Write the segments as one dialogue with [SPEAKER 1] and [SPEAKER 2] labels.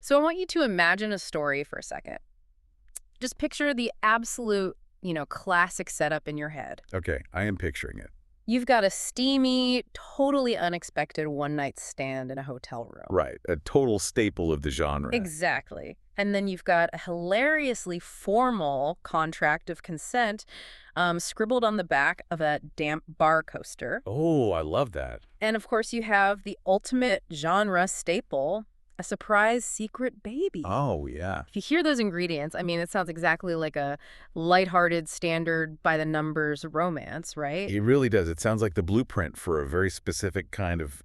[SPEAKER 1] So I want you to imagine a story for a second. Just picture the absolute, classic setup in your head.
[SPEAKER 2] Okay, I am picturing it.
[SPEAKER 1] You've got a steamy, totally unexpected one-night stand in a hotel room.
[SPEAKER 2] Right, a total staple of the genre.
[SPEAKER 1] Exactly. And then you've got a hilariously formal contract of consent scribbled on the back of a damp bar coaster.
[SPEAKER 2] Oh, I love that.
[SPEAKER 1] And of course, you have the ultimate genre staple, a surprise secret baby.
[SPEAKER 2] Oh, yeah.
[SPEAKER 1] If you hear those ingredients, I mean, it sounds exactly like a lighthearted, standard by the numbers romance, right?
[SPEAKER 2] It really does. It sounds like the blueprint for a very specific kind of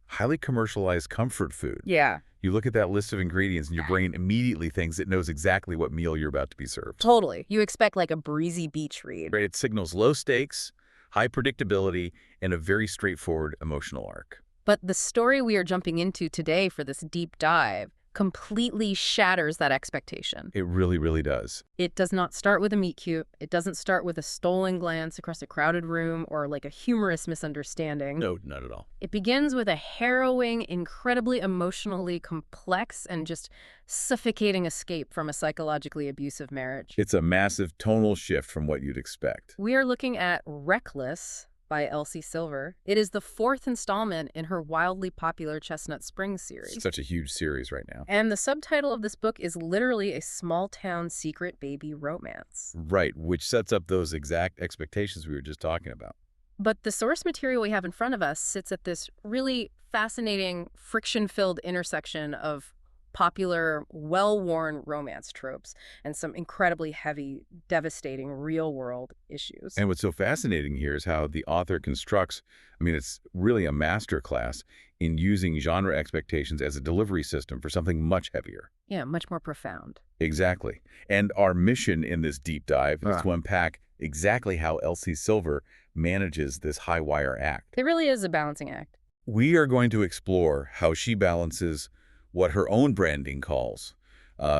[SPEAKER 2] highly commercialized comfort food.
[SPEAKER 1] Yeah.
[SPEAKER 2] You look at that list of ingredients and your brain immediately thinks it knows exactly what meal you're about to be served.
[SPEAKER 1] Totally. You expect like a breezy beach read.
[SPEAKER 2] Right? It signals low stakes, high predictability, and a very straightforward emotional arc.
[SPEAKER 1] But the story we are jumping into today for this deep dive completely shatters that expectation.
[SPEAKER 2] It really, really does.
[SPEAKER 1] It does not start with a meet cute. It doesn't start with a stolen glance across a crowded room or like a humorous misunderstanding.
[SPEAKER 2] No, not at all.
[SPEAKER 1] It begins with a harrowing, incredibly emotionally complex, and just suffocating escape from a psychologically abusive marriage.
[SPEAKER 2] It's a massive tonal shift from what you'd expect.
[SPEAKER 1] We are looking at Reckless by Elsie Silva. It is the fourth installment in her wildly popular Chestnut Springs series.
[SPEAKER 2] Such a huge series right now.
[SPEAKER 1] And the subtitle of this book is literally a small-town secret baby romance.
[SPEAKER 2] Right, which sets up those exact expectations we were just talking about.
[SPEAKER 1] But the source material we have in front of us sits at this really fascinating, friction-filled intersection of popular, well-worn romance tropes and some incredibly heavy, devastating real-world issues.
[SPEAKER 2] And what's so fascinating here is how the author constructs, it's really a masterclass in using genre expectations as a delivery system for something much heavier.
[SPEAKER 1] Yeah, much more profound.
[SPEAKER 2] Exactly. And our mission in this deep dive is to unpack exactly how Elsie Silva manages this high-wire act.
[SPEAKER 1] It really is a balancing act.
[SPEAKER 2] We are going to explore how she balances what her own branding calls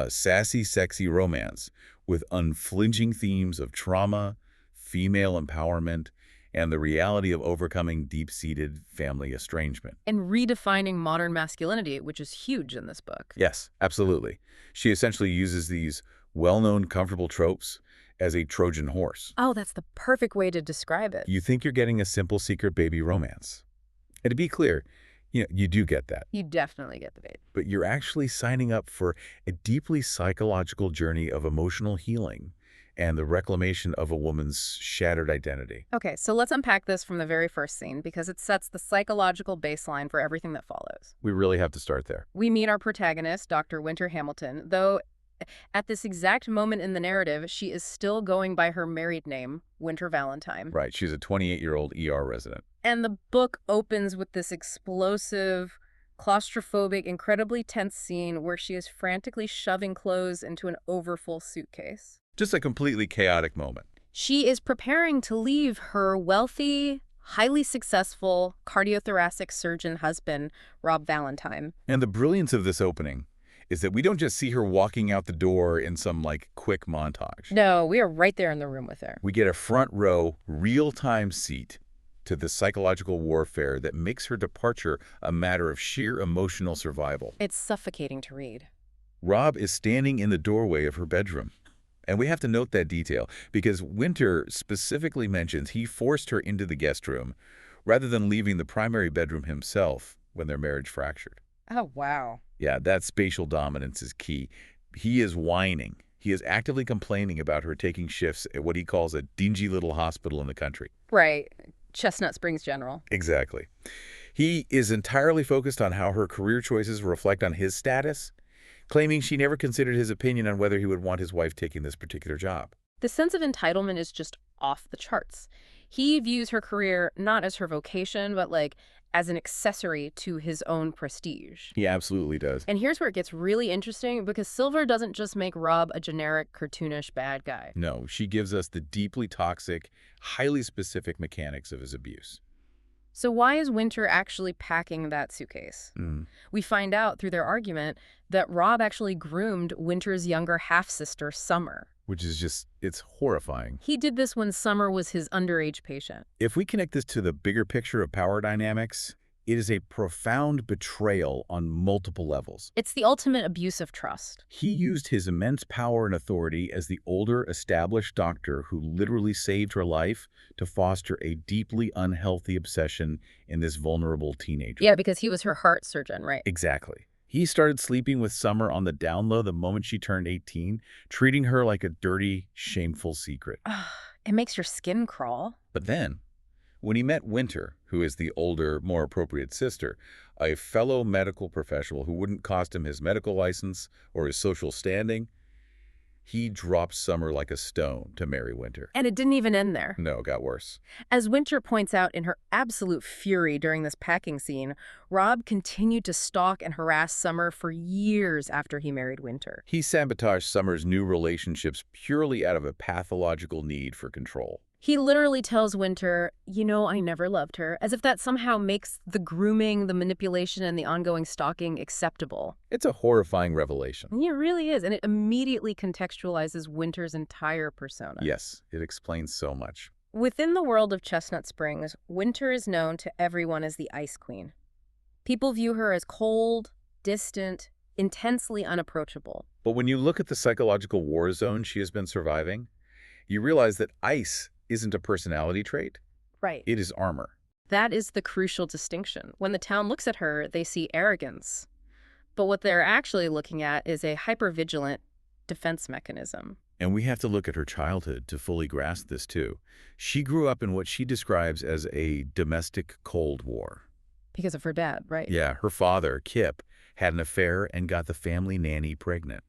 [SPEAKER 2] sassy, sexy romance with unflinching themes of trauma, female empowerment, and the reality of overcoming deep-seated family estrangement.
[SPEAKER 1] And redefining modern masculinity, which is huge in this book.
[SPEAKER 2] Yes, absolutely. She essentially uses these well-known, comfortable tropes as a Trojan horse.
[SPEAKER 1] Oh, that's the perfect way to describe it.
[SPEAKER 2] You think you're getting a simple secret baby romance. And to be clear, you do get that.
[SPEAKER 1] You definitely get the bait.
[SPEAKER 2] But you're actually signing up for a deeply psychological journey of emotional healing and the reclamation of a woman's shattered identity.
[SPEAKER 1] Okay, so let's unpack this from the very first scene because it sets the psychological baseline for everything that follows.
[SPEAKER 2] We really have to start there.
[SPEAKER 1] We meet our protagonist, Dr. Winter Hamilton, though at this exact moment in the narrative, she is still going by her married name, Winter Valentine.
[SPEAKER 2] Right, she's a 28-year-old ER resident.
[SPEAKER 1] And the book opens with this explosive, claustrophobic, incredibly tense scene where she is frantically shoving clothes into an overfull suitcase.
[SPEAKER 2] Just a completely chaotic moment.
[SPEAKER 1] She is preparing to leave her wealthy, highly successful cardiothoracic surgeon husband, Rob Valentine.
[SPEAKER 2] And the brilliance of this opening is that we don't just see her walking out the door in some, quick montage.
[SPEAKER 1] No, we are right there in the room with her.
[SPEAKER 2] We get a front row, real-time seat to the psychological warfare that makes her departure a matter of sheer emotional survival.
[SPEAKER 1] It's suffocating to read.
[SPEAKER 2] Rob is standing in the doorway of her bedroom. And we have to note that detail because Winter specifically mentions he forced her into the guest room rather than leaving the primary bedroom himself when their marriage fractured.
[SPEAKER 1] Oh, wow.
[SPEAKER 2] Yeah, that spatial dominance is key. He is whining. He is actively complaining about her taking shifts at what he calls a dingy little hospital in the country.
[SPEAKER 1] Right. Chestnut Springs General.
[SPEAKER 2] Exactly. He is entirely focused on how her career choices reflect on his status, claiming she never considered his opinion on whether he would want his wife taking this particular job.
[SPEAKER 1] The sense of entitlement is just off the charts. He views her career not as her vocation, but as an accessory to his own prestige.
[SPEAKER 2] He absolutely does.
[SPEAKER 1] And here's where it gets really interesting because Silva doesn't just make Rob a generic, cartoonish bad guy.
[SPEAKER 2] No, she gives us the deeply toxic, highly specific mechanics of his abuse.
[SPEAKER 1] So why is Winter actually packing that suitcase? We find out through their argument that Rob actually groomed Winter's younger half-sister, Summer.
[SPEAKER 2] Which is just, it's horrifying.
[SPEAKER 1] He did this when Summer was his underage patient.
[SPEAKER 2] If we connect this to the bigger picture of power dynamics, It is a profound betrayal on multiple levels.
[SPEAKER 1] It's the ultimate abuse of trust.
[SPEAKER 2] He used his immense power and authority as the older, established doctor who literally saved her life to foster a deeply unhealthy obsession in this vulnerable teenager.
[SPEAKER 1] Yeah, because he was her heart surgeon, right?
[SPEAKER 2] Exactly. He started sleeping with Summer on the down low the moment she turned 18, treating her like a dirty, shameful secret.
[SPEAKER 1] It makes your skin crawl.
[SPEAKER 2] But then, when he met Winter, who is the older, more appropriate sister, a fellow medical professional who wouldn't cost him his medical license or his social standing, he dropped Summer like a stone to marry Winter.
[SPEAKER 1] And it didn't even end there.
[SPEAKER 2] No, it got worse.
[SPEAKER 1] As Winter points out in her absolute fury during this packing scene, Rob continued to stalk and harass Summer for years after he married Winter.
[SPEAKER 2] He sabotaged Summer's new relationships purely out of a pathological need for control.
[SPEAKER 1] He literally tells Winter, "You know, I never loved her," as if that somehow makes the grooming, the manipulation, and the ongoing stalking acceptable.
[SPEAKER 2] It's a horrifying revelation.
[SPEAKER 1] And it really is, and it immediately contextualizes Winter's entire persona.
[SPEAKER 2] Yes, it explains so much.
[SPEAKER 1] Within the world of Chestnut Springs, Winter is known to everyone as the Ice Queen. People view her as cold, distant, intensely unapproachable.
[SPEAKER 2] But when you look at the psychological war zone she has been surviving, you realize that ice isn't a personality trait.
[SPEAKER 1] Right.
[SPEAKER 2] It is armor.
[SPEAKER 1] That is the crucial distinction. When the town looks at her, they see arrogance. But what they're actually looking at is a hypervigilant defense mechanism.
[SPEAKER 2] And we have to look at her childhood to fully grasp this too. She grew up in what she describes as a domestic Cold War.
[SPEAKER 1] Because of her dad, right?
[SPEAKER 2] Yeah, her father, Kip, had an affair and got the family nanny pregnant,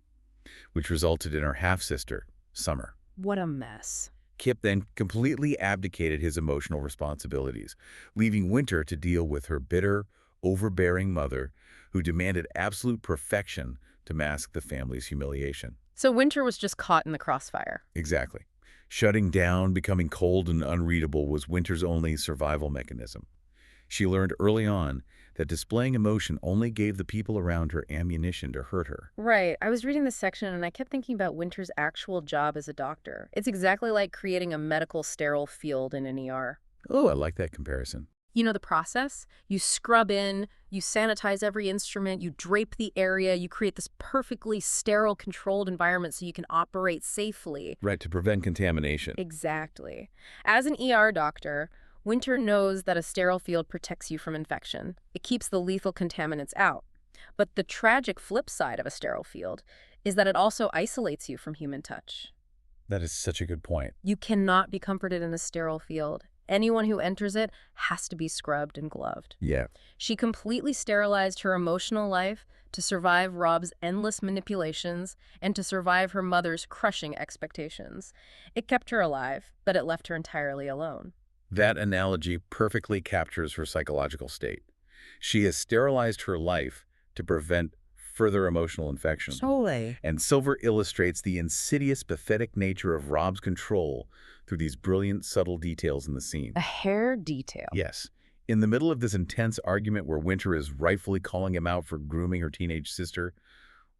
[SPEAKER 2] which resulted in her half-sister, Summer.
[SPEAKER 1] What a mess.
[SPEAKER 2] Kip then completely abdicated his emotional responsibilities, leaving Winter to deal with her bitter, overbearing mother, who demanded absolute perfection to mask the family's humiliation.
[SPEAKER 1] So Winter was just caught in the crossfire.
[SPEAKER 2] Exactly. Shutting down, becoming cold and unreadable was Winter's only survival mechanism. She learned early on that displaying emotion only gave the people around her ammunition to hurt her.
[SPEAKER 1] Right. I was reading this section and I kept thinking about Winter's actual job as a doctor. It's exactly like creating a medical sterile field in an ER.
[SPEAKER 2] Oh, I like that comparison.
[SPEAKER 1] You know the process? You scrub in, you sanitize every instrument, you drape the area, you create this perfectly sterile, controlled environment so you can operate safely.
[SPEAKER 2] Right, to prevent contamination.
[SPEAKER 1] Exactly. As an ER doctor, Winter knows that a sterile field protects you from infection. It keeps the lethal contaminants out. But the tragic flip side of a sterile field is that it also isolates you from human touch.
[SPEAKER 2] That is such a good point.
[SPEAKER 1] You cannot be comforted in a sterile field. Anyone who enters it has to be scrubbed and gloved.
[SPEAKER 2] Yeah.
[SPEAKER 1] She completely sterilized her emotional life to survive Rob's endless manipulations and to survive her mother's crushing expectations. It kept her alive, but it left her entirely alone.
[SPEAKER 2] That analogy perfectly captures her psychological state. She has sterilized her life to prevent further emotional infection.
[SPEAKER 1] Solely.
[SPEAKER 2] And Silver illustrates the insidious, pathetic nature of Rob's control through these brilliant, subtle details in the scene.
[SPEAKER 1] A hair detail.
[SPEAKER 2] Yes. In the middle of this intense argument where Winter is rightfully calling him out for grooming her teenage sister,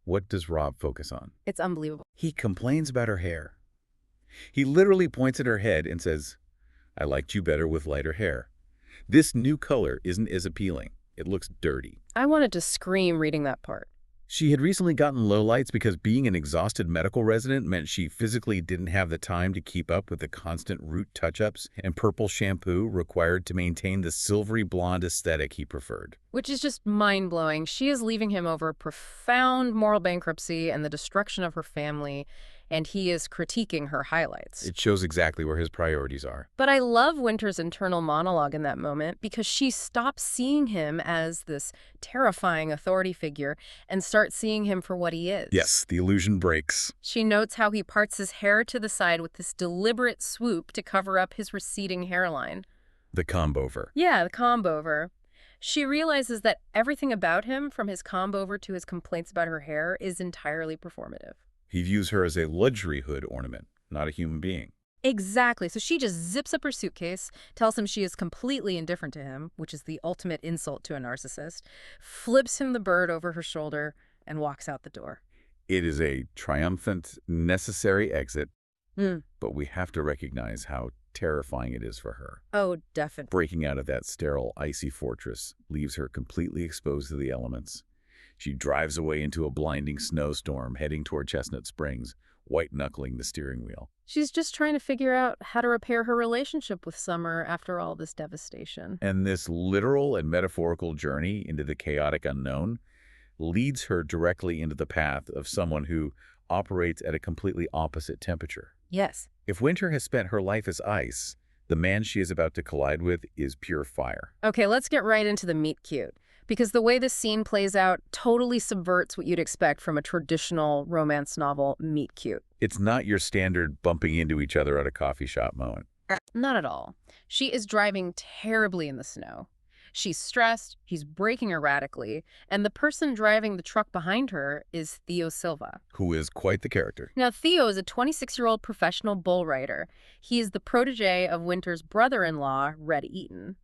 [SPEAKER 2] what does Rob focus on?
[SPEAKER 1] It's unbelievable.
[SPEAKER 2] He complains about her hair. He literally points at her head and says, "I liked you better with lighter hair. This new color isn't as appealing. It looks dirty."
[SPEAKER 1] I wanted to scream reading that part.
[SPEAKER 2] She had recently gotten lowlights because being an exhausted medical resident meant she physically didn't have the time to keep up with the constant root touch-ups and purple shampoo required to maintain the silvery blonde aesthetic he preferred.
[SPEAKER 1] Which is just mind-blowing. She is leaving him over profound moral bankruptcy and the destruction of her family, and he is critiquing her highlights.
[SPEAKER 2] It shows exactly where his priorities are.
[SPEAKER 1] But I love Winter's internal monologue in that moment because she stops seeing him as this terrifying authority figure and starts seeing him for what he is.
[SPEAKER 2] Yes, the illusion breaks.
[SPEAKER 1] She notes how he parts his hair to the side with this deliberate swoop to cover up his receding hairline.
[SPEAKER 2] The comb-over.
[SPEAKER 1] Yeah, the comb-over. She realizes that everything about him, from his comb-over to his complaints about her hair, is entirely performative.
[SPEAKER 2] He views her as a luxury hood ornament, not a human being.
[SPEAKER 1] Exactly. So she just zips up her suitcase, tells him she is completely indifferent to him, which is the ultimate insult to a narcissist, flips him the bird over her shoulder, and walks out the door.
[SPEAKER 2] It is a triumphant, necessary exit,
[SPEAKER 1] Mm.
[SPEAKER 2] but we have to recognize how terrifying it is for her.
[SPEAKER 1] Oh, definitely.
[SPEAKER 2] Breaking out of that sterile, icy fortress leaves her completely exposed to the elements. She drives away into a blinding snowstorm, heading toward Chestnut Springs, white-knuckling the steering wheel.
[SPEAKER 1] She's just trying to figure out how to repair her relationship with Summer after all this devastation.
[SPEAKER 2] And this literal and metaphorical journey into the chaotic unknown leads her directly into the path of someone who operates at a completely opposite temperature.
[SPEAKER 1] Yes.
[SPEAKER 2] If Winter has spent her life as ice, the man she is about to collide with is pure fire.
[SPEAKER 1] Okay, let's get right into the meet cute. Because the way this scene plays out totally subverts what you'd expect from a traditional romance novel meet cute.
[SPEAKER 2] It's not your standard bumping into each other at a coffee shop moment.
[SPEAKER 1] Not at all. She is driving terribly in the snow. She's stressed, he's braking erratically, and the person driving the truck behind her is Theo Silva.
[SPEAKER 2] Who is quite the character.
[SPEAKER 1] Now, Theo is a 26-year-old professional bull rider. He is the protege of Winter's brother-in-law, Red Eaton.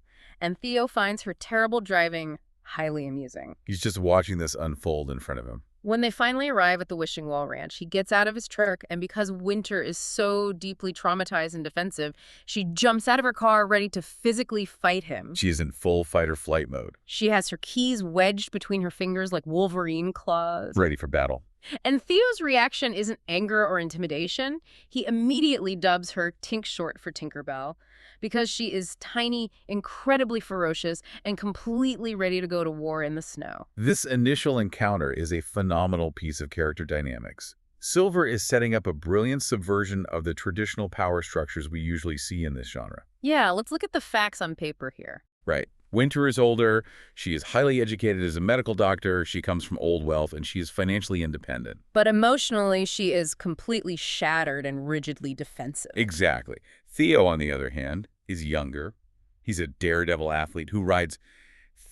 [SPEAKER 1] And Theo finds her terrible driving highly amusing.
[SPEAKER 2] He's just watching this unfold in front of him.
[SPEAKER 1] When they finally arrive at the Wishing Well Ranch, he gets out of his truck, and because Winter is so deeply traumatized and defensive, she jumps out of her car ready to physically fight him.
[SPEAKER 2] She is in full fight-or-flight mode.
[SPEAKER 1] She has her keys wedged between her fingers like Wolverine claws.
[SPEAKER 2] Ready for battle.
[SPEAKER 1] And Theo's reaction isn't anger or intimidation. He immediately dubs her Tink short for Tinkerbell because she is tiny, incredibly ferocious, and completely ready to go to war in the snow.
[SPEAKER 2] This initial encounter is a phenomenal piece of character dynamics. Silver is setting up a brilliant subversion of the traditional power structures we usually see in this genre.
[SPEAKER 1] Yeah, let's look at the facts on paper here.
[SPEAKER 2] Right. Winter is older, she is highly educated as a medical doctor, she comes from old wealth, and she is financially independent.
[SPEAKER 1] But emotionally, she is completely shattered and rigidly defensive.
[SPEAKER 2] Exactly. Theo, on the other hand, is younger. He's a daredevil athlete who rides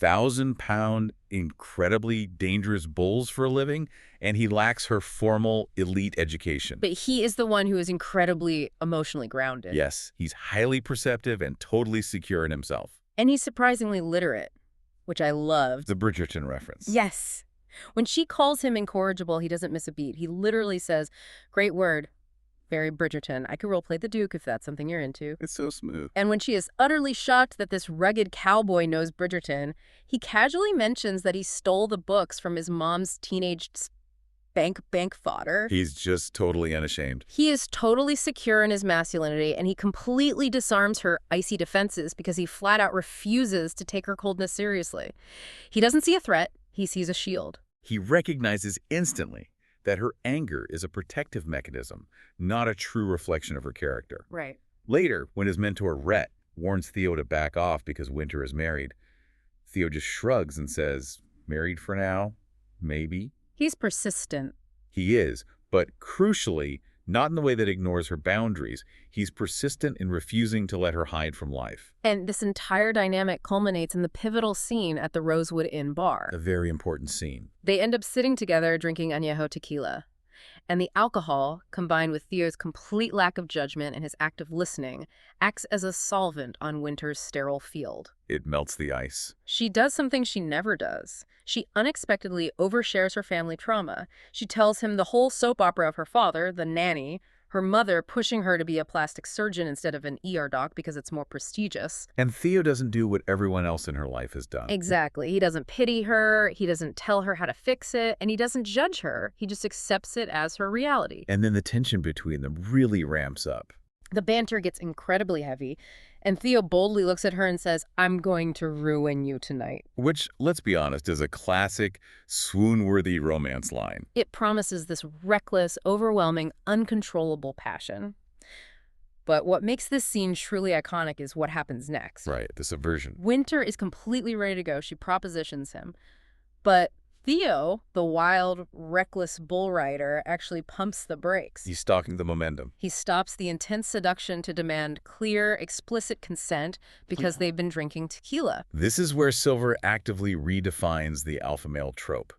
[SPEAKER 2] 1,000-pound, incredibly dangerous bulls for a living, and he lacks her formal elite education.
[SPEAKER 1] But he is the one who is incredibly emotionally grounded.
[SPEAKER 2] Yes, he's highly perceptive and totally secure in himself.
[SPEAKER 1] And he's surprisingly literate, which I loved.
[SPEAKER 2] The Bridgerton reference.
[SPEAKER 1] Yes. When she calls him incorrigible, he doesn't miss a beat. He literally says, "Great word. Very Bridgerton. I could roleplay the Duke if that's something you're into."
[SPEAKER 2] It's so smooth.
[SPEAKER 1] And when she is utterly shocked that this rugged cowboy knows Bridgerton, he casually mentions that he stole the books from his mom's teenage bank fodder.
[SPEAKER 2] He's just totally unashamed.
[SPEAKER 1] He is totally secure in his masculinity, and he completely disarms her icy defenses because he flat out refuses to take her coldness seriously. He doesn't see a threat. He sees a shield.
[SPEAKER 2] He recognizes instantly that her anger is a protective mechanism, not a true reflection of her character.
[SPEAKER 1] Right.
[SPEAKER 2] Later, when his mentor, Rhett, warns Theo to back off because Winter is married, Theo just shrugs and says, "Married for now? Maybe."
[SPEAKER 1] He's persistent.
[SPEAKER 2] He is, but crucially, not in the way that ignores her boundaries. He's persistent in refusing to let her hide from life.
[SPEAKER 1] And this entire dynamic culminates in the pivotal scene at the Rosewood Inn bar.
[SPEAKER 2] A very important scene.
[SPEAKER 1] They end up sitting together drinking añejo tequila. And the alcohol, combined with Theo's complete lack of judgment and his active listening, acts as a solvent on Winter's sterile field.
[SPEAKER 2] It melts the ice.
[SPEAKER 1] She does something she never does. She unexpectedly overshares her family trauma. She tells him the whole soap opera of her father, the nanny, her mother pushing her to be a plastic surgeon instead of an ER doc because it's more prestigious.
[SPEAKER 2] And Theo doesn't do what everyone else in her life has done.
[SPEAKER 1] Exactly. He doesn't pity her, he doesn't tell her how to fix it, and he doesn't judge her. He just accepts it as her reality.
[SPEAKER 2] And then the tension between them really ramps up.
[SPEAKER 1] The banter gets incredibly heavy, and Theo boldly looks at her and says, "I'm going to ruin you tonight."
[SPEAKER 2] Which, let's be honest, is a classic swoon-worthy romance line.
[SPEAKER 1] It promises this reckless, overwhelming, uncontrollable passion. But what makes this scene truly iconic is what happens next.
[SPEAKER 2] Right, the subversion.
[SPEAKER 1] Winter is completely ready to go. She propositions him. But Theo, the wild, reckless bull rider, actually pumps the brakes.
[SPEAKER 2] He's stalking the momentum.
[SPEAKER 1] He stops the intense seduction to demand clear, explicit consent because they've been drinking tequila.
[SPEAKER 2] This is where Silver actively redefines the alpha male trope.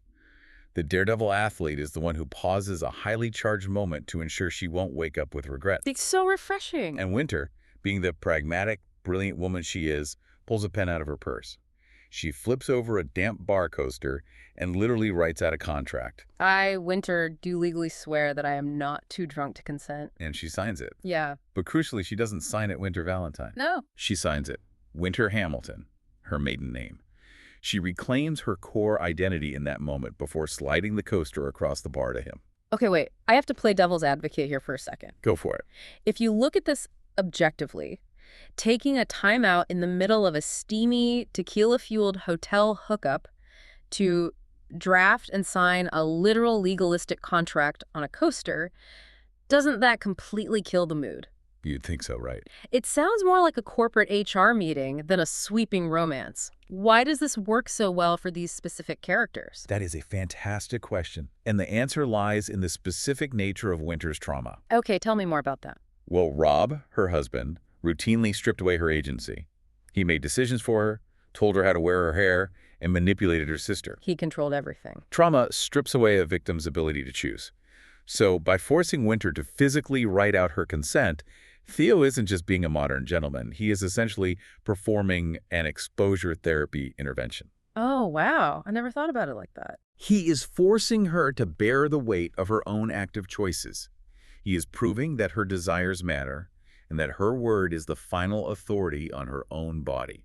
[SPEAKER 2] The daredevil athlete is the one who pauses a highly charged moment to ensure she won't wake up with regret.
[SPEAKER 1] It's so refreshing.
[SPEAKER 2] And Winter, being the pragmatic, brilliant woman she is, pulls a pen out of her purse. She flips over a damp bar coaster and literally writes out a contract.
[SPEAKER 1] I, Winter, do legally swear that I am not too drunk to consent.
[SPEAKER 2] And she signs it.
[SPEAKER 1] Yeah.
[SPEAKER 2] But crucially, she doesn't sign it Winter Valentine.
[SPEAKER 1] No.
[SPEAKER 2] She signs it Winter Hamilton, her maiden name. She reclaims her core identity in that moment before sliding the coaster across the bar to him.
[SPEAKER 1] Okay, wait. I have to play devil's advocate here for a second.
[SPEAKER 2] Go for it.
[SPEAKER 1] If you look at this objectively, taking a timeout in the middle of a steamy, tequila-fueled hotel hookup to draft and sign a literal legalistic contract on a coaster, doesn't that completely kill the mood?
[SPEAKER 2] You'd think so, right?
[SPEAKER 1] It sounds more like a corporate HR meeting than a sweeping romance. Why does this work so well for these specific characters?
[SPEAKER 2] That is a fantastic question. And the answer lies in the specific nature of Winter's trauma.
[SPEAKER 1] Okay, tell me more about that.
[SPEAKER 2] Well, Rob, her husband, routinely stripped away her agency. He made decisions for her, told her how to wear her hair, and manipulated her sister.
[SPEAKER 1] He controlled everything.
[SPEAKER 2] Trauma strips away a victim's ability to choose. So by forcing Winter to physically write out her consent, Theo isn't just being a modern gentleman. He is essentially performing an exposure therapy intervention.
[SPEAKER 1] Oh, wow. I never thought about it like that.
[SPEAKER 2] He is forcing her to bear the weight of her own active choices. He is proving that her desires matter and that her word is the final authority on her own body.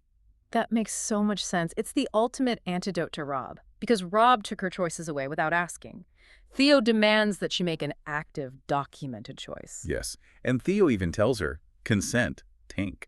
[SPEAKER 1] That makes so much sense. It's the ultimate antidote to Rob, because Rob took her choices away without asking. Theo demands that she make an active, documented choice.
[SPEAKER 2] Yes, and Theo even tells her, consent, tink.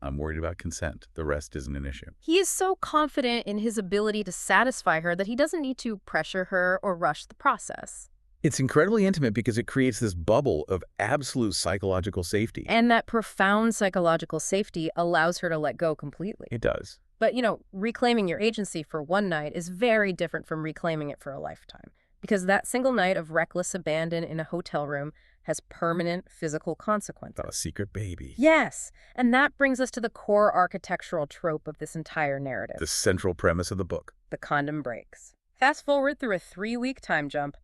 [SPEAKER 2] I'm worried about consent. The rest isn't an issue.
[SPEAKER 1] He is so confident in his ability to satisfy her that he doesn't need to pressure her or rush the process.
[SPEAKER 2] It's incredibly intimate because it creates this bubble of absolute psychological safety.
[SPEAKER 1] And that profound psychological safety allows her to let go completely.
[SPEAKER 2] It does.
[SPEAKER 1] But, reclaiming your agency for one night is very different from reclaiming it for a lifetime. Because that single night of reckless abandon in a hotel room has permanent physical consequences.
[SPEAKER 2] About a secret baby.
[SPEAKER 1] Yes, and that brings us to the core architectural trope of this entire narrative.
[SPEAKER 2] The central premise of the book.
[SPEAKER 1] The condom breaks. Fast forward through a 3-week time jump.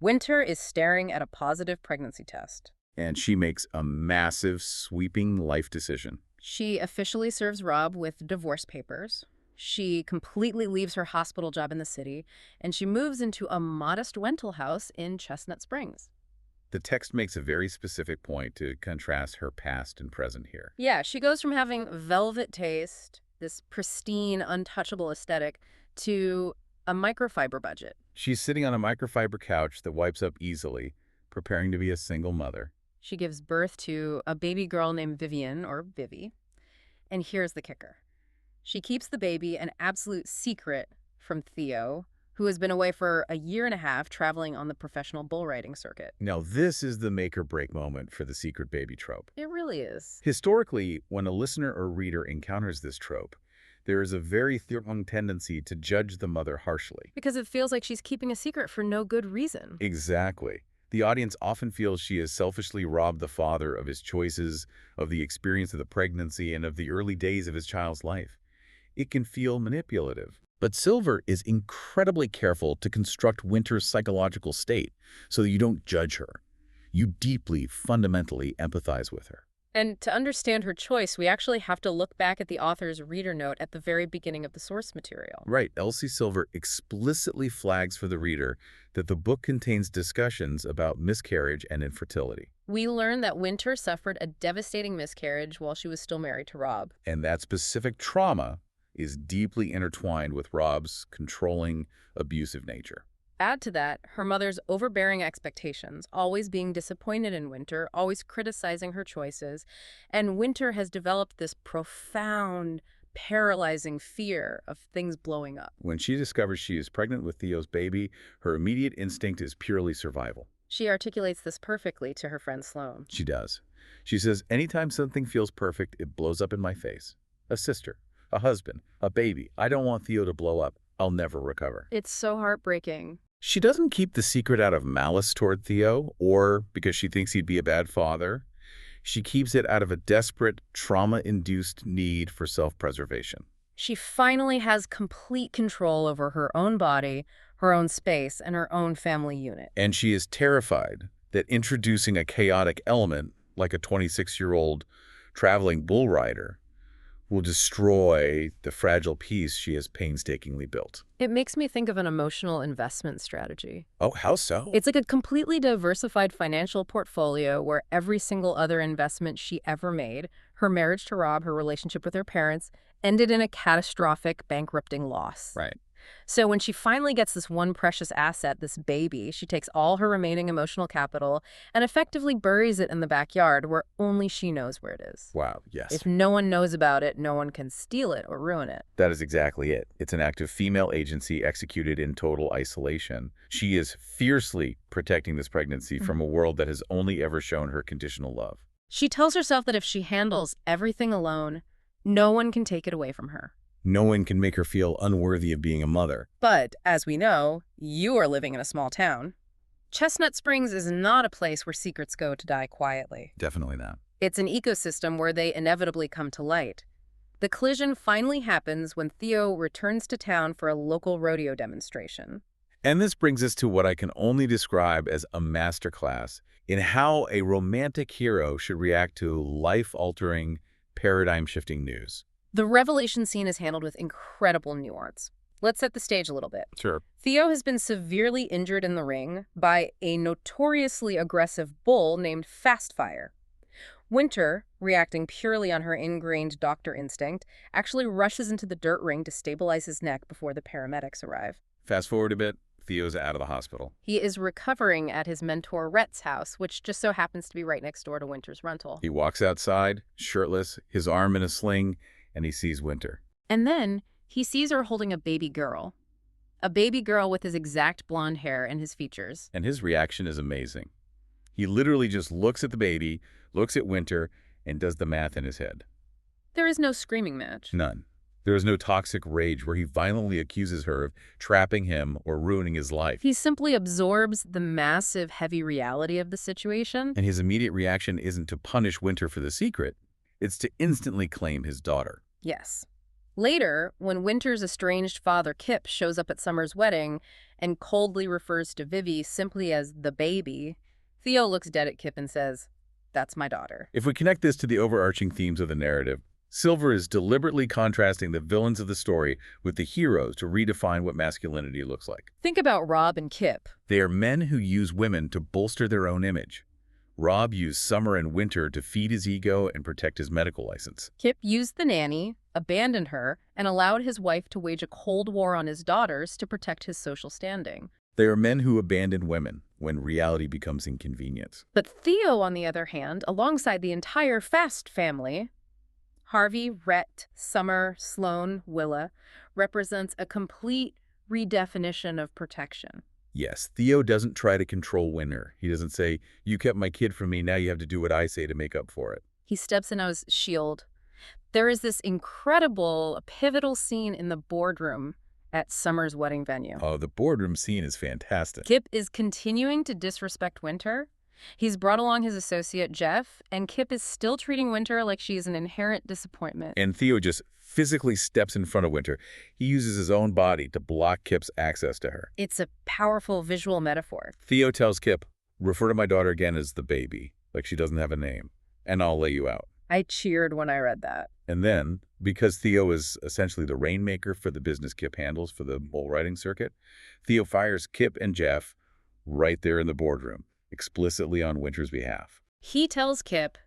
[SPEAKER 1] Winter is staring at a positive pregnancy test.
[SPEAKER 2] And she makes a massive, sweeping life decision.
[SPEAKER 1] She officially serves Rob with divorce papers. She completely leaves her hospital job in the city, and she moves into a modest rental house in Chestnut Springs.
[SPEAKER 2] The text makes a very specific point to contrast her past and present here.
[SPEAKER 1] Yeah, she goes from having velvet taste, this pristine, untouchable aesthetic, to a microfiber budget.
[SPEAKER 2] She's sitting on a microfiber couch that wipes up easily, preparing to be a single mother.
[SPEAKER 1] She gives birth to a baby girl named Vivian, or Vivi. And here's the kicker. She keeps the baby an absolute secret from Theo, who has been away for a 1.5 years traveling on the professional bull riding circuit.
[SPEAKER 2] Now, this is the make-or-break moment for the secret baby trope.
[SPEAKER 1] It really is.
[SPEAKER 2] Historically, when a listener or reader encounters this trope, there is a very strong tendency to judge the mother harshly.
[SPEAKER 1] Because it feels like she's keeping a secret for no good reason.
[SPEAKER 2] Exactly. The audience often feels she has selfishly robbed the father of his choices, of the experience of the pregnancy, and of the early days of his child's life. It can feel manipulative. But Silver is incredibly careful to construct Winter's psychological state so that you don't judge her. You deeply, fundamentally empathize with her.
[SPEAKER 1] And to understand her choice, we actually have to look back at the author's reader note at the very beginning of the source material.
[SPEAKER 2] Right. Elsie Silver explicitly flags for the reader that the book contains discussions about miscarriage and infertility.
[SPEAKER 1] We learn that Winter suffered a devastating miscarriage while she was still married to Rob.
[SPEAKER 2] And that specific trauma is deeply intertwined with Rob's controlling, abusive nature.
[SPEAKER 1] Add to that her mother's overbearing expectations, always being disappointed in Winter, always criticizing her choices, and Winter has developed this profound, paralyzing fear of things blowing up.
[SPEAKER 2] When she discovers she is pregnant with Theo's baby, her immediate instinct is purely survival.
[SPEAKER 1] She articulates this perfectly to her friend Sloane.
[SPEAKER 2] She does. She says, anytime something feels perfect, it blows up in my face. A sister, a husband, a baby. I don't want Theo to blow up. I'll never recover.
[SPEAKER 1] It's so heartbreaking.
[SPEAKER 2] She doesn't keep the secret out of malice toward Theo or because she thinks he'd be a bad father. She keeps it out of a desperate, trauma-induced need for self-preservation.
[SPEAKER 1] She finally has complete control over her own body, her own space, and her own family unit.
[SPEAKER 2] And she is terrified that introducing a chaotic element, like a 26-year-old traveling bull rider, will destroy the fragile piece she has painstakingly built.
[SPEAKER 1] It makes me think of an emotional investment strategy.
[SPEAKER 2] Oh, how so?
[SPEAKER 1] It's like a completely diversified financial portfolio where every single other investment she ever made, her marriage to Rob, her relationship with her parents, ended in a catastrophic bankrupting loss.
[SPEAKER 2] Right.
[SPEAKER 1] So when she finally gets this one precious asset, this baby, she takes all her remaining emotional capital and effectively buries it in the backyard where only she knows where it is.
[SPEAKER 2] Wow, yes.
[SPEAKER 1] If no one knows about it, no one can steal it or ruin it.
[SPEAKER 2] That is exactly it. It's an act of female agency executed in total isolation. She is fiercely protecting this pregnancy from a world that has only ever shown her conditional love.
[SPEAKER 1] She tells herself that if she handles everything alone, no one can take it away from her.
[SPEAKER 2] No one can make her feel unworthy of being a mother.
[SPEAKER 1] But, as we know, you are living in a small town. Chestnut Springs is not a place where secrets go to die quietly.
[SPEAKER 2] Definitely not.
[SPEAKER 1] It's an ecosystem where they inevitably come to light. The collision finally happens when Theo returns to town for a local rodeo demonstration.
[SPEAKER 2] And this brings us to what I can only describe as a masterclass in how a romantic hero should react to life-altering, paradigm-shifting news.
[SPEAKER 1] The revelation scene is handled with incredible nuance. Let's set the stage a little bit.
[SPEAKER 2] Sure.
[SPEAKER 1] Theo has been severely injured in the ring by a notoriously aggressive bull named Fastfire. Winter, reacting purely on her ingrained doctor instinct, actually rushes into the dirt ring to stabilize his neck before the paramedics arrive.
[SPEAKER 2] Fast forward a bit, Theo's out of the hospital.
[SPEAKER 1] He is recovering at his mentor Rhett's house, which just so happens to be right next door to Winter's rental.
[SPEAKER 2] He walks outside, shirtless, his arm in a sling, and he sees Winter.
[SPEAKER 1] And then he sees her holding a baby girl. A baby girl with his exact blonde hair and his features.
[SPEAKER 2] And his reaction is amazing. He literally just looks at the baby, looks at Winter, and does the math in his head.
[SPEAKER 1] There is no screaming match.
[SPEAKER 2] None. There is no toxic rage where he violently accuses her of trapping him or ruining his life.
[SPEAKER 1] He simply absorbs the massive, heavy reality of the situation.
[SPEAKER 2] And his immediate reaction isn't to punish Winter for the secret. It's to instantly claim his daughter.
[SPEAKER 1] Yes. Later, when Winter's estranged father Kip shows up at Summer's wedding and coldly refers to Vivi simply as the baby, Theo looks dead at Kip and says, "That's my daughter."
[SPEAKER 2] If we connect this to the overarching themes of the narrative, Silver is deliberately contrasting the villains of the story with the heroes to redefine what masculinity looks like.
[SPEAKER 1] Think about Rob and Kip.
[SPEAKER 2] They are men who use women to bolster their own image. Rob used Summer and Winter to feed his ego and protect his medical license.
[SPEAKER 1] Kip used the nanny, abandoned her, and allowed his wife to wage a cold war on his daughters to protect his social standing.
[SPEAKER 2] They are men who abandon women when reality becomes inconvenient.
[SPEAKER 1] But Theo, on the other hand, alongside the entire Fast family, Harvey, Rhett, Summer, Sloane, Willa, represents a complete redefinition of protection.
[SPEAKER 2] Yes, Theo doesn't try to control Winter. He doesn't say, "You kept my kid from me, now you have to do what I say to make up for it."
[SPEAKER 1] He steps in as shield. There is this incredible, pivotal scene in the boardroom at Summer's wedding venue.
[SPEAKER 2] Oh, the boardroom scene is fantastic.
[SPEAKER 1] Kip is continuing to disrespect Winter. He's brought along his associate, Jeff, and Kip is still treating Winter like she is an inherent disappointment.
[SPEAKER 2] And Theo just physically steps in front of Winter. He uses his own body to block Kip's access to her.
[SPEAKER 1] It's a powerful visual metaphor.
[SPEAKER 2] Theo tells Kip, "Refer to my daughter again as the baby, like she doesn't have a name, and I'll lay you out."
[SPEAKER 1] I cheered when I read that.
[SPEAKER 2] And then, because Theo is essentially the rainmaker for the business Kip handles for the bull riding circuit, Theo fires Kip and Jeff right there in the boardroom, explicitly on Winter's behalf.
[SPEAKER 1] He tells Kip,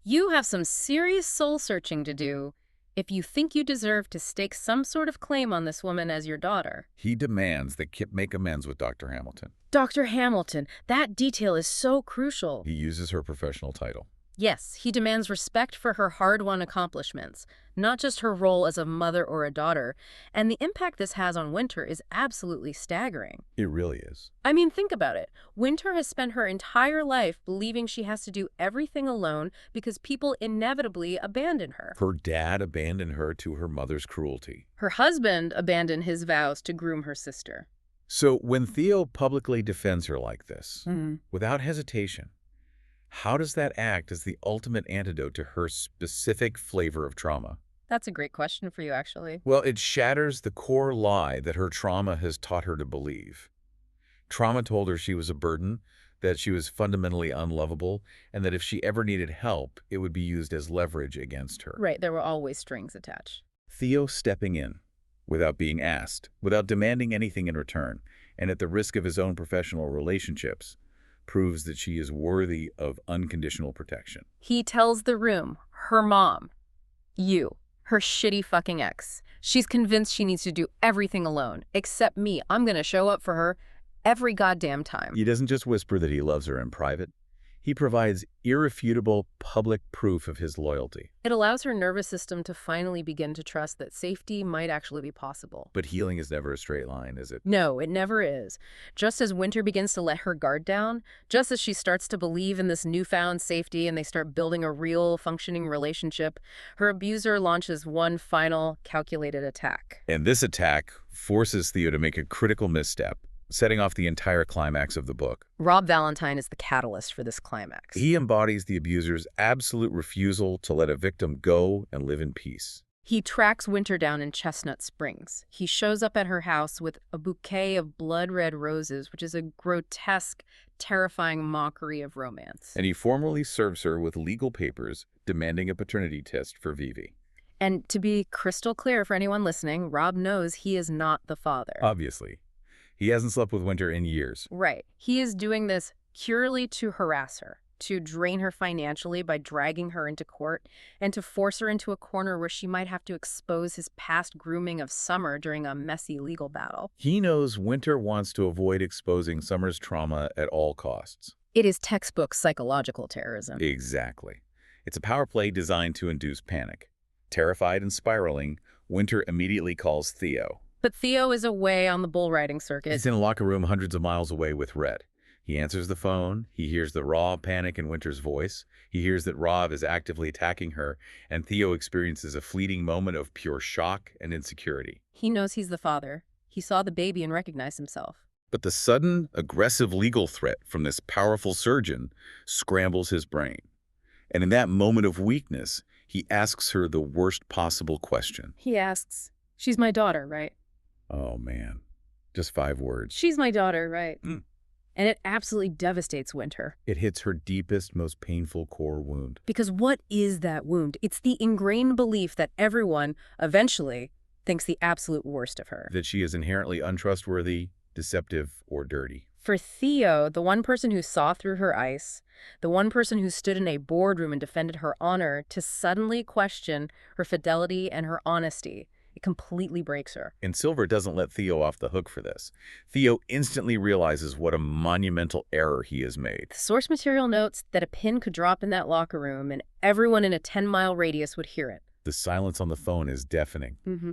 [SPEAKER 1] "You have some serious soul-searching to do if you think you deserve to stake some sort of claim on this woman as your daughter."
[SPEAKER 2] He demands that Kip make amends with Dr. Hamilton.
[SPEAKER 1] Dr. Hamilton, that detail is so crucial.
[SPEAKER 2] He uses her professional title.
[SPEAKER 1] Yes, he demands respect for her hard-won accomplishments, not just her role as a mother or a daughter, and the impact this has on Winter is absolutely staggering.
[SPEAKER 2] It really is.
[SPEAKER 1] I mean, think about it. Winter has spent her entire life believing she has to do everything alone because people inevitably abandon her.
[SPEAKER 2] Her dad abandoned her to her mother's cruelty.
[SPEAKER 1] Her husband abandoned his vows to groom her sister.
[SPEAKER 2] So when Theo publicly defends her like this, without hesitation, how does that act as the ultimate antidote to her specific flavor of trauma?
[SPEAKER 1] That's a great question for you, actually.
[SPEAKER 2] Well, it shatters the core lie that her trauma has taught her to believe. Trauma told her she was a burden, that she was fundamentally unlovable, and that if she ever needed help, it would be used as leverage against her.
[SPEAKER 1] Right, there were always strings attached.
[SPEAKER 2] Theo stepping in, without being asked, without demanding anything in return, and at the risk of his own professional relationships, proves that she is worthy of unconditional protection.
[SPEAKER 1] He tells the room, her mom, you, her shitty fucking ex. She's convinced she needs to do everything alone, except me. I'm gonna show up for her every goddamn time.
[SPEAKER 2] He doesn't just whisper that he loves her in private. He provides irrefutable public proof of his loyalty.
[SPEAKER 1] It allows her nervous system to finally begin to trust that safety might actually be possible.
[SPEAKER 2] But healing is never a straight line, is it?
[SPEAKER 1] No, it never is. Just as Winter begins to let her guard down, just as she starts to believe in this newfound safety and they start building a real, functioning relationship, her abuser launches one final, calculated attack.
[SPEAKER 2] And this attack forces Theo to make a critical misstep, setting off the entire climax of the book.
[SPEAKER 1] Rob Valentine is the catalyst for this climax.
[SPEAKER 2] He embodies the abuser's absolute refusal to let a victim go and live in peace.
[SPEAKER 1] He tracks Winter down in Chestnut Springs. He shows up at her house with a bouquet of blood-red roses, which is a grotesque, terrifying mockery of romance.
[SPEAKER 2] And he formally serves her with legal papers demanding a paternity test for Vivi.
[SPEAKER 1] And to be crystal clear for anyone listening, Rob knows he is not the father.
[SPEAKER 2] Obviously. He hasn't slept with Winter in years.
[SPEAKER 1] Right. He is doing this purely to harass her, to drain her financially by dragging her into court, and to force her into a corner where she might have to expose his past grooming of Summer during a messy legal battle.
[SPEAKER 2] He knows Winter wants to avoid exposing Summer's trauma at all costs.
[SPEAKER 1] It is textbook psychological terrorism.
[SPEAKER 2] Exactly. It's a power play designed to induce panic. Terrified and spiraling, Winter immediately calls Theo.
[SPEAKER 1] But Theo is away on the bull riding circuit.
[SPEAKER 2] He's in a locker room hundreds of miles away with Red. He answers the phone. He hears the raw panic in Winter's voice. He hears that Rob is actively attacking her, and Theo experiences a fleeting moment of pure shock and insecurity.
[SPEAKER 1] He knows he's the father. He saw the baby and recognized himself.
[SPEAKER 2] But the sudden, aggressive legal threat from this powerful surgeon scrambles his brain. And in that moment of weakness, he asks her the worst possible question.
[SPEAKER 1] He asks, "She's my daughter, right?"
[SPEAKER 2] Oh, man. Just 5 words.
[SPEAKER 1] "She's my daughter, right?"
[SPEAKER 2] Mm.
[SPEAKER 1] And it absolutely devastates Winter.
[SPEAKER 2] It hits her deepest, most painful core wound.
[SPEAKER 1] Because what is that wound? It's the ingrained belief that everyone, eventually, thinks the absolute worst of her.
[SPEAKER 2] That she is inherently untrustworthy, deceptive, or dirty.
[SPEAKER 1] For Theo, the one person who saw through her ice, the one person who stood in a boardroom and defended her honor, to suddenly question her fidelity and her honesty, it completely breaks her.
[SPEAKER 2] And Silver doesn't let Theo off the hook for this. Theo instantly realizes what a monumental error he has made.
[SPEAKER 1] The source material notes that a pin could drop in that locker room and everyone in a 10-mile radius would hear it.
[SPEAKER 2] The silence on the phone is deafening.
[SPEAKER 1] Mm-hmm.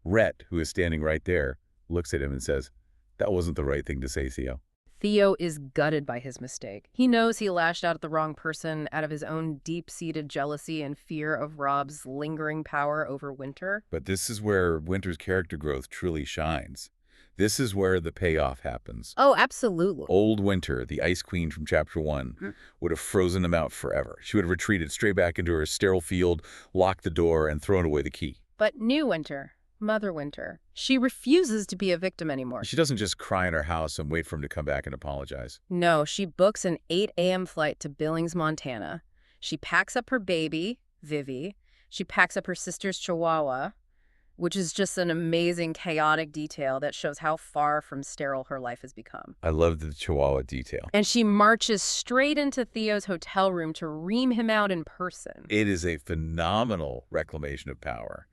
[SPEAKER 2] Rhett, who is standing right there, looks at him and says, "That wasn't the right thing to say, Theo."
[SPEAKER 1] Theo is gutted by his mistake. He knows he lashed out at the wrong person out of his own deep-seated jealousy and fear of Rob's lingering power over Winter.
[SPEAKER 2] But this is where Winter's character growth truly shines. This is where the payoff happens.
[SPEAKER 1] Oh, absolutely.
[SPEAKER 2] Old Winter, the Ice Queen from Chapter 1, would have frozen him out forever. She would have retreated straight back into her sterile field, locked the door, and thrown away the key.
[SPEAKER 1] But new Winter, Mother Winter, she refuses to be a victim anymore.
[SPEAKER 2] She doesn't just cry in her house and wait for him to come back and apologize.
[SPEAKER 1] No, she books an 8 a.m. flight to Billings, Montana. She packs up her baby, Vivi. She packs up her sister's Chihuahua, which is just an amazing, chaotic detail that shows how far from sterile her life has become.
[SPEAKER 2] I love the Chihuahua detail.
[SPEAKER 1] And she marches straight into Theo's hotel room to ream him out in person.
[SPEAKER 2] It is a phenomenal reclamation of power.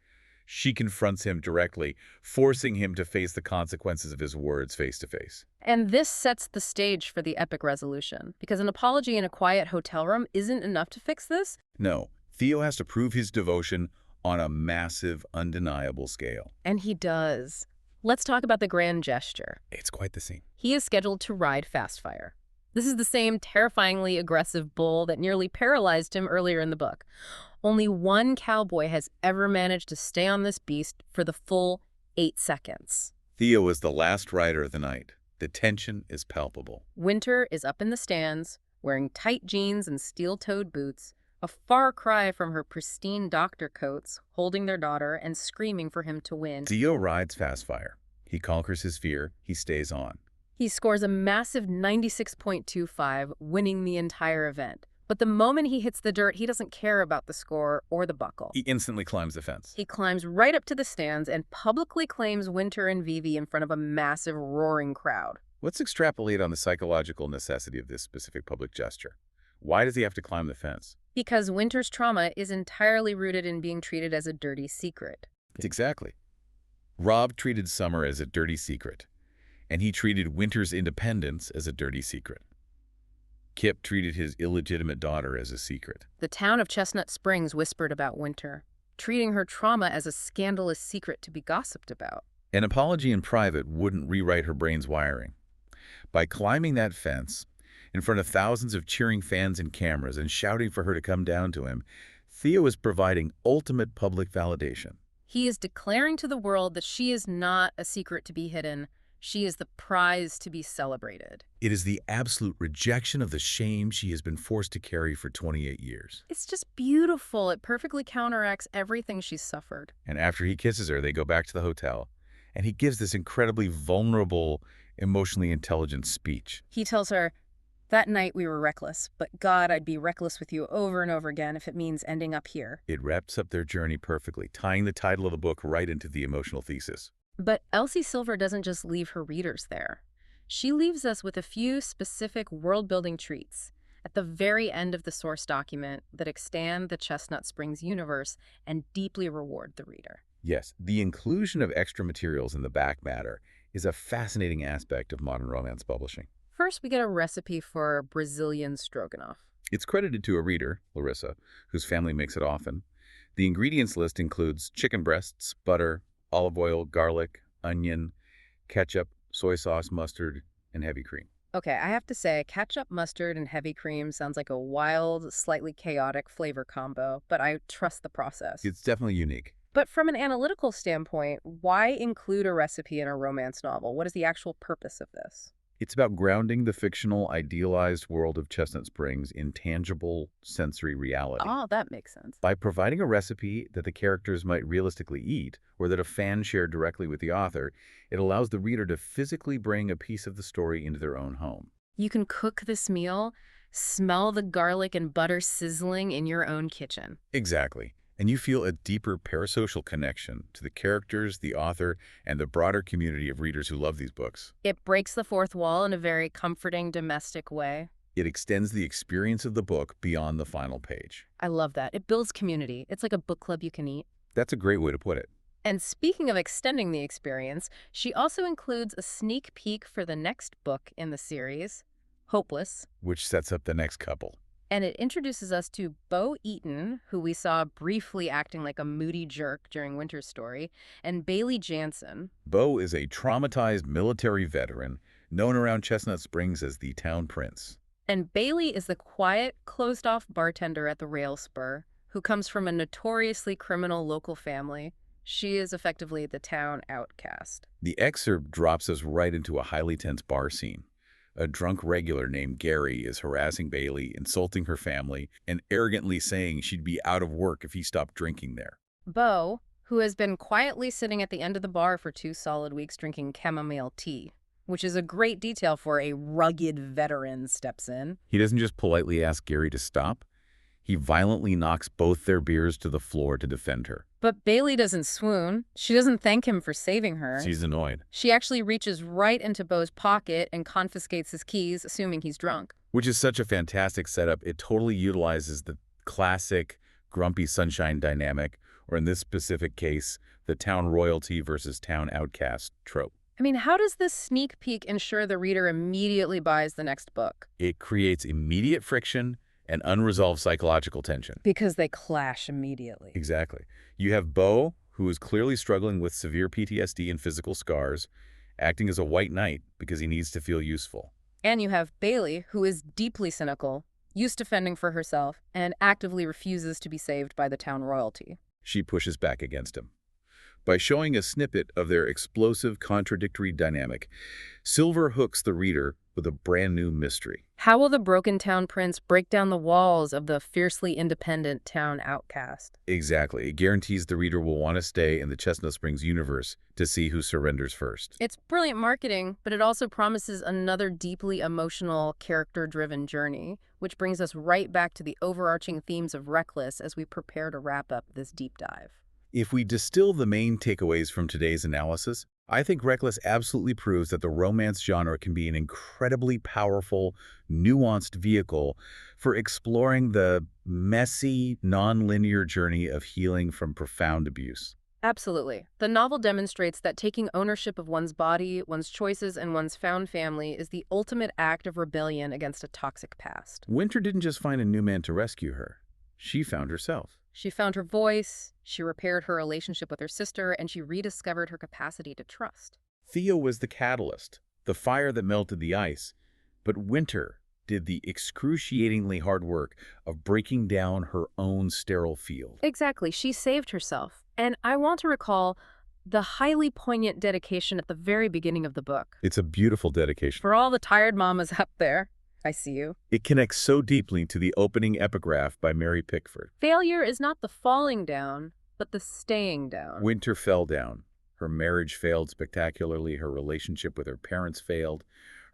[SPEAKER 2] She confronts him directly, forcing him to face the consequences of his words face to face.
[SPEAKER 1] And this sets the stage for the epic resolution, because an apology in a quiet hotel room isn't enough to fix this.
[SPEAKER 2] No, Theo has to prove his devotion on a massive, undeniable scale.
[SPEAKER 1] And he does. Let's talk about the grand gesture.
[SPEAKER 2] It's quite the scene.
[SPEAKER 1] He is scheduled to ride Fastfire. This is the same terrifyingly aggressive bull that nearly paralyzed him earlier in the book. Only one cowboy has ever managed to stay on this beast for the full 8 seconds.
[SPEAKER 2] Theo is the last rider of the night. The tension is palpable.
[SPEAKER 1] Winter is up in the stands, wearing tight jeans and steel-toed boots, a far cry from her pristine doctor coats, holding their daughter and screaming for him to win.
[SPEAKER 2] Theo rides Fastfire. He conquers his fear. He stays on.
[SPEAKER 1] He scores a massive 96.25, winning the entire event. But the moment he hits the dirt, he doesn't care about the score or the buckle.
[SPEAKER 2] He instantly climbs the fence.
[SPEAKER 1] He climbs right up to the stands and publicly claims Winter and Vivi in front of a massive, roaring crowd.
[SPEAKER 2] Let's extrapolate on the psychological necessity of this specific public gesture. Why does he have to climb the fence?
[SPEAKER 1] Because Winter's trauma is entirely rooted in being treated as a dirty secret.
[SPEAKER 2] Exactly. Rob treated Summer as a dirty secret, and he treated Winter's independence as a dirty secret. Kip treated his illegitimate daughter as a secret.
[SPEAKER 1] The town of Chestnut Springs whispered about Winter, treating her trauma as a scandalous secret to be gossiped about.
[SPEAKER 2] An apology in private wouldn't rewrite her brain's wiring. By climbing that fence, in front of thousands of cheering fans and cameras and shouting for her to come down to him, Theo is providing ultimate public validation.
[SPEAKER 1] He is declaring to the world that she is not a secret to be hidden. She is the prize to be celebrated.
[SPEAKER 2] It is the absolute rejection of the shame she has been forced to carry for 28 years.
[SPEAKER 1] It's just beautiful. It perfectly counteracts everything she's suffered.
[SPEAKER 2] And after he kisses her, they go back to the hotel, and he gives this incredibly vulnerable, emotionally intelligent speech.
[SPEAKER 1] He tells her, "That night we were reckless, but God, I'd be reckless with you over and over again if it means ending up here."
[SPEAKER 2] It wraps up their journey perfectly, tying the title of the book right into the emotional thesis.
[SPEAKER 1] But Elsie Silver doesn't just leave her readers there. She leaves us with a few specific world-building treats at the very end of the source document that extend the Chestnut Springs universe and deeply reward the reader.
[SPEAKER 2] Yes, the inclusion of extra materials in the back matter is a fascinating aspect of modern romance publishing.
[SPEAKER 1] First, we get a recipe for Brazilian stroganoff.
[SPEAKER 2] It's credited to a reader, Larissa, whose family makes it often. The ingredients list includes chicken breasts, butter, olive oil, garlic, onion, ketchup, soy sauce, mustard, and heavy cream.
[SPEAKER 1] Okay, I have to say, ketchup, mustard, and heavy cream sounds like a wild, slightly chaotic flavor combo, but I trust the process.
[SPEAKER 2] It's definitely unique.
[SPEAKER 1] But from an analytical standpoint, why include a recipe in a romance novel? What is the actual purpose of this?
[SPEAKER 2] It's about grounding the fictional, idealized world of Chestnut Springs in tangible, sensory reality.
[SPEAKER 1] Oh, that makes sense.
[SPEAKER 2] By providing a recipe that the characters might realistically eat, or that a fan shared directly with the author, it allows the reader to physically bring a piece of the story into their own home.
[SPEAKER 1] You can cook this meal, smell the garlic and butter sizzling in your own kitchen.
[SPEAKER 2] Exactly. And you feel a deeper parasocial connection to the characters, the author, and the broader community of readers who love these books.
[SPEAKER 1] It breaks the fourth wall in a very comforting, domestic way.
[SPEAKER 2] It extends the experience of the book beyond the final page.
[SPEAKER 1] I love that. It builds community. It's like a book club you can eat.
[SPEAKER 2] That's a great way to put it.
[SPEAKER 1] And speaking of extending the experience, she also includes a sneak peek for the next book in the series, Hopeless,
[SPEAKER 2] Which sets up the next couple.
[SPEAKER 1] and it introduces us to Bo Eaton, who we saw briefly acting like a moody jerk during Winter's story, and Bailey Jansen.
[SPEAKER 2] Bo is a traumatized military veteran known around Chestnut Springs as the Town Prince.
[SPEAKER 1] And Bailey is the quiet, closed-off bartender at the Rail Spur, who comes from a notoriously criminal local family. She is effectively the town outcast.
[SPEAKER 2] The excerpt drops us right into a highly tense bar scene. A drunk regular named Gary is harassing Bailey, insulting her family, and arrogantly saying she'd be out of work if he stopped drinking there.
[SPEAKER 1] Bo, who has been quietly sitting at the end of the bar for 2 solid weeks drinking chamomile tea, which is a great detail for a rugged veteran, steps in.
[SPEAKER 2] He doesn't just politely ask Gary to stop. He violently knocks both their beers to the floor to defend her.
[SPEAKER 1] But Bailey doesn't swoon. She doesn't thank him for saving her.
[SPEAKER 2] She's annoyed.
[SPEAKER 1] She actually reaches right into Bo's pocket and confiscates his keys, assuming he's drunk.
[SPEAKER 2] Which is such a fantastic setup. It totally utilizes the classic grumpy sunshine dynamic, or in this specific case, the town royalty versus town outcast trope.
[SPEAKER 1] I mean, how does this sneak peek ensure the reader immediately buys the next book?
[SPEAKER 2] It creates immediate friction and unresolved psychological tension.
[SPEAKER 1] Because they clash immediately.
[SPEAKER 2] Exactly. You have Bo, who is clearly struggling with severe PTSD and physical scars, acting as a white knight because he needs to feel useful.
[SPEAKER 1] And you have Bailey, who is deeply cynical, used to fending for herself, and actively refuses to be saved by the town royalty.
[SPEAKER 2] She pushes back against him. By showing a snippet of their explosive, contradictory dynamic, Silver hooks the reader with a brand new mystery.
[SPEAKER 1] How will the broken town prince break down the walls of the fiercely independent town outcast?
[SPEAKER 2] Exactly. It guarantees the reader will want to stay in the Chestnut Springs universe to see who surrenders first.
[SPEAKER 1] It's brilliant marketing, but it also promises another deeply emotional, character-driven journey, which brings us right back to the overarching themes of Reckless as we prepare to wrap up this deep dive.
[SPEAKER 2] If we distill the main takeaways from today's analysis, I think Reckless absolutely proves that the romance genre can be an incredibly powerful, nuanced vehicle for exploring the messy, non-linear journey of healing from profound abuse.
[SPEAKER 1] Absolutely. The novel demonstrates that taking ownership of one's body, one's choices, and one's found family is the ultimate act of rebellion against a toxic past.
[SPEAKER 2] Winter didn't just find a new man to rescue her. She found herself.
[SPEAKER 1] She found her voice, she repaired her relationship with her sister, and she rediscovered her capacity to trust.
[SPEAKER 2] Theo was the catalyst, the fire that melted the ice, but Winter did the excruciatingly hard work of breaking down her own sterile field.
[SPEAKER 1] Exactly. She saved herself. And I want to recall the highly poignant dedication at the very beginning of the book.
[SPEAKER 2] It's a beautiful dedication.
[SPEAKER 1] For all the tired mamas up there, I see you.
[SPEAKER 2] It connects so deeply to the opening epigraph by Mary Pickford.
[SPEAKER 1] Failure is not the falling down, but the staying down.
[SPEAKER 2] Winter fell down. Her marriage failed spectacularly. Her relationship with her parents failed.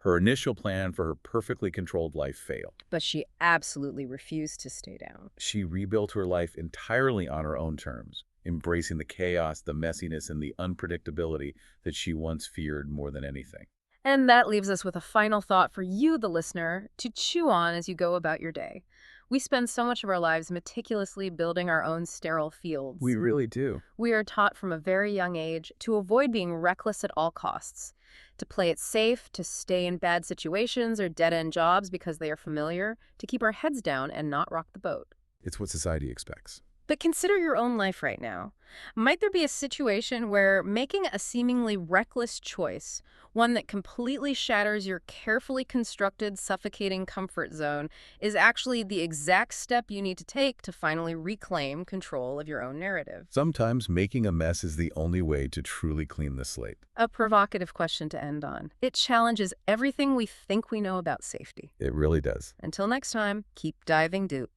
[SPEAKER 2] Her initial plan for her perfectly controlled life failed.
[SPEAKER 1] But she absolutely refused to stay down.
[SPEAKER 2] She rebuilt her life entirely on her own terms, embracing the chaos, the messiness, and the unpredictability that she once feared more than anything.
[SPEAKER 1] And that leaves us with a final thought for you, the listener, to chew on as you go about your day. We spend so much of our lives meticulously building our own sterile fields.
[SPEAKER 2] We really do.
[SPEAKER 1] We are taught from a very young age to avoid being reckless at all costs, to play it safe, to stay in bad situations or dead-end jobs because they are familiar, to keep our heads down and not rock the boat.
[SPEAKER 2] It's what society expects.
[SPEAKER 1] But consider your own life right now. Might there be a situation where making a seemingly reckless choice, one that completely shatters your carefully constructed, suffocating comfort zone, is actually the exact step you need to take to finally reclaim control of your own narrative?
[SPEAKER 2] Sometimes making a mess is the only way to truly clean the slate.
[SPEAKER 1] A provocative question to end on. It challenges everything we think we know about safety.
[SPEAKER 2] It really does.
[SPEAKER 1] Until next time, keep diving deep.